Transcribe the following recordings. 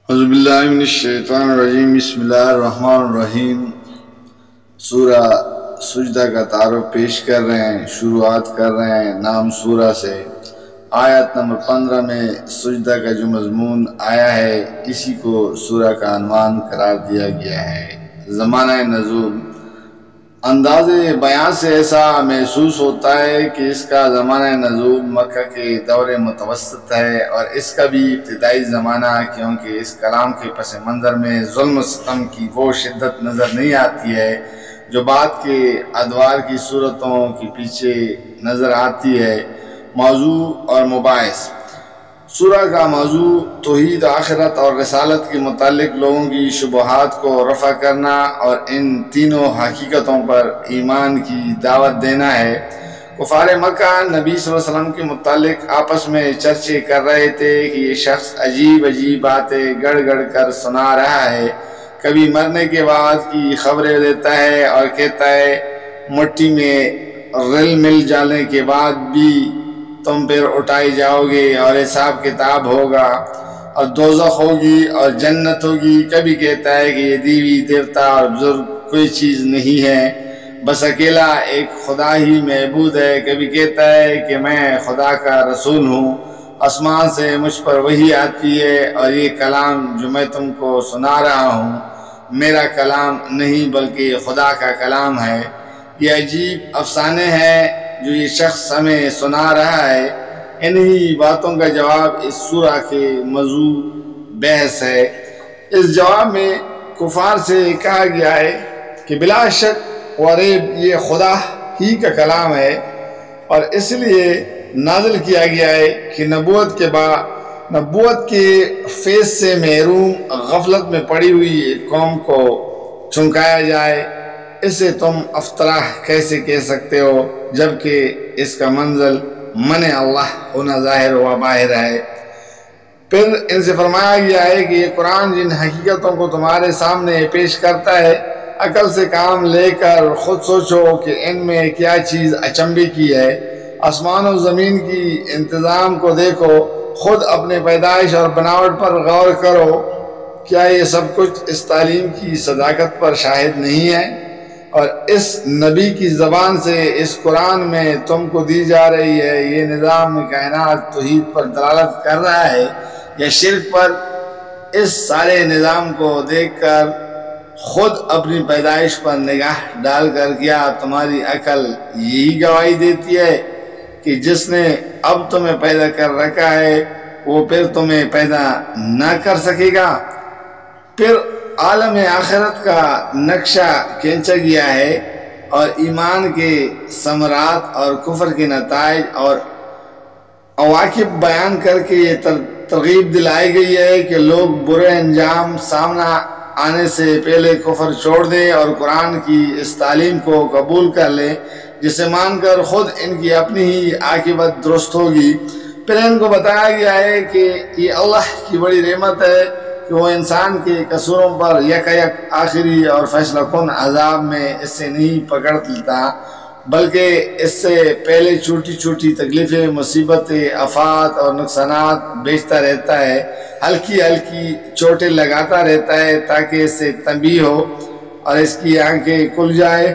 اعوذ باللہ من الشیطان الرجیم، بسم اللہ الرحمن الرحیم۔ سورہ سجدہ کا تعارف پیش کر رہے ہیں، شروعات کر رہے ہیں نام سورہ سے۔ آیت نمبر 15 میں سجدہ کا جو مضمون آیا ہے اسی کو سورہ کا عنوان قرار دیا گیا ہے۔ زمانہ نزول، انداز بیان سے ایسا محسوس ہوتا ہے کہ اس کا زمانہ نزول مکہ کے دور متوسط ہے، اور اس کا بھی ابتدائی زمانہ، کیونکہ اس کلام کے پس منظر میں ظلم و ستم کی وہ شدت نظر نہیں آتی ہے جو بعد کے ادوار کی صورتوں کے پیچھے نظر آتی ہے۔ موضوع اور مباحث، سورہ کا موضوع توحید، آخرت اور رسالت کے متعلق لوگوں کی شبہات کو رفع کرنا اور ان تینوں حقیقتوں پر ایمان کی دعوت دینا ہے۔ کفار مکہ نبی صلی اللہ علیہ وسلم کے متعلق آپس میں چرچے کر رہے تھے کہ یہ شخص عجیب باتیں گڑ گڑ کر سنا رہا ہے، کبھی مرنے کے بعد کی خبریں دیتا ہے اور کہتا ہے مٹی میں رل مل جانے کے بعد بھی تم پھر اٹھائے جاؤ گے اور حساب کتاب ہوگا اور دوزخ ہوگی اور جنت ہوگی۔ کبھی کہتا ہے کہ یہ دیوی دیوتا اور بزرگ کوئی چیز نہیں ہے، بس اکیلا ایک خدا ہی معبود ہے۔ کبھی کہتا ہے کہ میں خدا کا رسول ہوں، آسمان سے مجھ پر وحی آتی ہے اور یہ کلام جو میں تم کو سنا رہا ہوں میرا کلام نہیں بلکہ خدا کا کلام ہے۔ یہ عجیب افسانے ہیں جو یہ شخص ہمیں سنا رہا ہے۔ انہی باتوں کا جواب اس سورہ کے موضوع بحث ہے۔ اس جواب میں کفار سے کہا گیا ہے کہ بلا شک و ریب یہ خدا ہی کا کلام ہے، اور اس لیے نازل کیا گیا ہے کہ نبوت کے فیض سے محروم غفلت میں پڑی ہوئی ایک قوم کو چونکایا جائے۔ اسے تم افطرا کیسے کہہ سکتے ہو جبکہ اس کا منزل من اللہ ہونا ظاہر و باہر ہے۔ پھر ان سے فرمایا گیا ہے کہ یہ قرآن جن حقیقتوں کو تمہارے سامنے پیش کرتا ہے، عقل سے کام لے کر خود سوچو کہ ان میں کیا چیز اچنبے کی ہے۔ آسمان و زمین کی انتظام کو دیکھو، خود اپنے پیدائش اور بناوٹ پر غور کرو، کیا یہ سب کچھ اس تعلیم کی صداقت پر شاہد نہیں ہے؟ اور اس نبی کی زبان سے اس قرآن میں تم کو دی جا رہی ہے یہ نظام کائنات توحید پر دلالت کر رہا ہے یا شرک پر؟ اس سارے نظام کو دیکھ کر خود اپنی پیدائش پر نگاہ ڈال کر کیا تمہاری عقل یہی گواہی دیتی ہے کہ جس نے اب تمہیں پیدا کر رکھا ہے وہ پھر تمہیں پیدا نہ کر سکے گا؟ پھر عالم آخرت کا نقشہ کھینچا گیا ہے اور ایمان کے ثمرات اور کفر کے نتائج اور عواقب بیان کر کے یہ ترغیب دلائی گئی ہے کہ لوگ برے انجام سامنا آنے سے پہلے کفر چھوڑ دیں اور قرآن کی اس تعلیم کو قبول کر لیں جسے مان کر خود ان کی اپنی ہی عاقبت درست ہوگی۔ پھر ان کو بتایا گیا ہے کہ یہ اللہ کی بڑی رحمت ہے کہ وہ انسان کے قصوروں پر یک آخری اور فیصلہ کن عذاب میں اس سے نہیں پکڑ لیتا، بلکہ اس سے پہلے چھوٹی چھوٹی تکلیفیں، مصیبتیں، آفات اور نقصانات بیچتا رہتا ہے، ہلکی ہلکی چوٹیں لگاتا رہتا ہے تاکہ اس سے تنبیہ ہو اور اس کی آنکھیں کھل جائے۔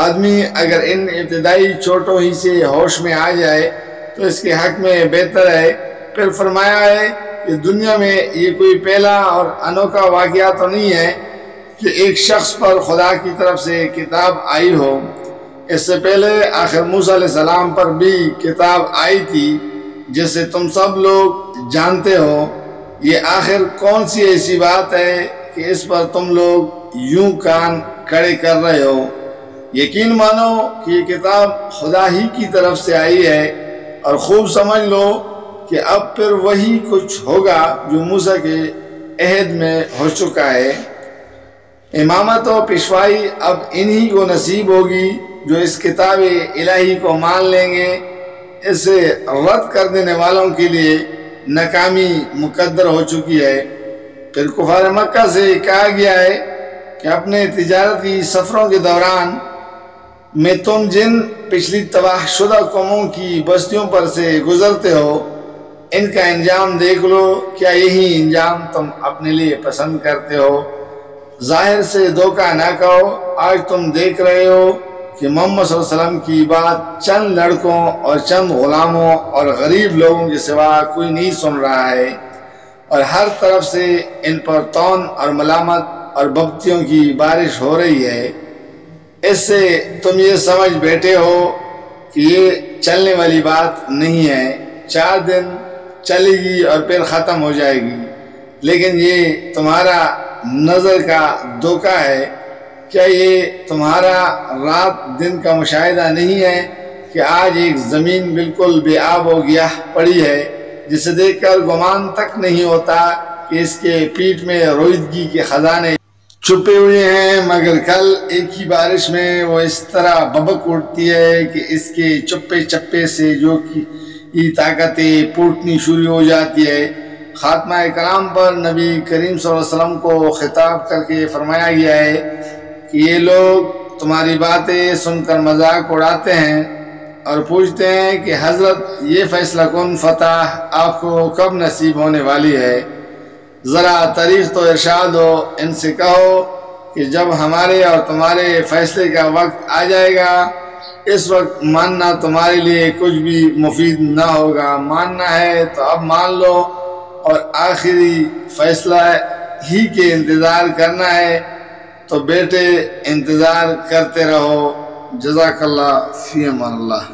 آدمی اگر ان ابتدائی چوٹوں ہی سے ہوش میں آ جائے تو اس کے حق میں بہتر ہے۔ پھر فرمایا ہے کہ دنیا میں یہ کوئی پہلا اور انوکھا واقعہ تو نہیں ہے کہ ایک شخص پر خدا کی طرف سے کتاب آئی ہو۔ اس سے پہلے آخر موسیٰ علیہ السلام پر بھی کتاب آئی تھی جسے تم سب لوگ جانتے ہو۔ یہ آخر کون سی ایسی بات ہے کہ اس پر تم لوگ یوں کان کھڑے کر رہے ہو؟ یقین مانو کہ یہ کتاب خدا ہی کی طرف سے آئی ہے، اور خوب سمجھ لو کہ اب پھر وہی کچھ ہوگا جو موسیٰ کے عہد میں ہو چکا ہے۔ امامت و پیشوائی اب انہی کو نصیب ہوگی جو اس کتاب الہی کو مان لیں گے۔ اسے رد کر دینے والوں کے لیے ناکامی مقدر ہو چکی ہے۔ پھر کفار مکہ سے کہا گیا ہے کہ اپنے تجارتی سفروں کے دوران میں تم جن پچھلی تباہ شدہ قوموں کی بستیوں پر سے گزرتے ہو ان کا انجام دیکھ لو، کیا یہی انجام تم اپنے لیے پسند کرتے ہو؟ ظاہر سے دھوکہ نہ کہو، آج تم دیکھ رہے ہو کہ محمد صلی اللہ علیہ وسلم کی بات چند لڑکوں اور چند غلاموں اور غریب لوگوں کے سوا کوئی نہیں سن رہا ہے، اور ہر طرف سے ان پر طعن اور ملامت اور ببتیوں کی بارش ہو رہی ہے۔ اس سے تم یہ سمجھ بیٹھے ہو کہ یہ چلنے والی بات نہیں ہے، 4 دن چلے گی اور پھر ختم ہو جائے گی، لیکن یہ تمہارا نظر کا دھوکہ ہے۔ کیا یہ تمہارا رات دن کا مشاہدہ نہیں ہے کہ آج ایک زمین بالکل بے آب و گیاہ پڑی ہے، جسے دیکھ کر گمان تک نہیں ہوتا کہ اس کے پیٹ میں رویدگی کے خزانے چھپے ہوئے ہیں، مگر کل ایک ہی بارش میں وہ اس طرح ببک اٹھتی ہے کہ اس کے چپے چپے سے جو کی طاقتیں پھوٹنی شروع ہو جاتی ہے۔ خاتمہ کلام پر نبی کریم صلی اللہ علیہ وسلم کو خطاب کر کے فرمایا گیا ہے کہ یہ لوگ تمہاری باتیں سن کر مذاق اڑاتے ہیں اور پوچھتے ہیں کہ حضرت یہ فیصلہ کن فتح آپ کو کب نصیب ہونے والی ہے؟ ذرا تاریخ تو ارشاد ہو، ان سے کہو کہ جب ہمارے اور تمہارے فیصلے کا وقت آ جائے گا، اس وقت ماننا تمہارے لیے کچھ بھی مفید نہ ہوگا۔ ماننا ہے تو اب مان لو، اور آخری فیصلہ ہی کے انتظار کرنا ہے تو بیٹے انتظار کرتے رہو۔ جزاک اللہ، فی امان اللہ۔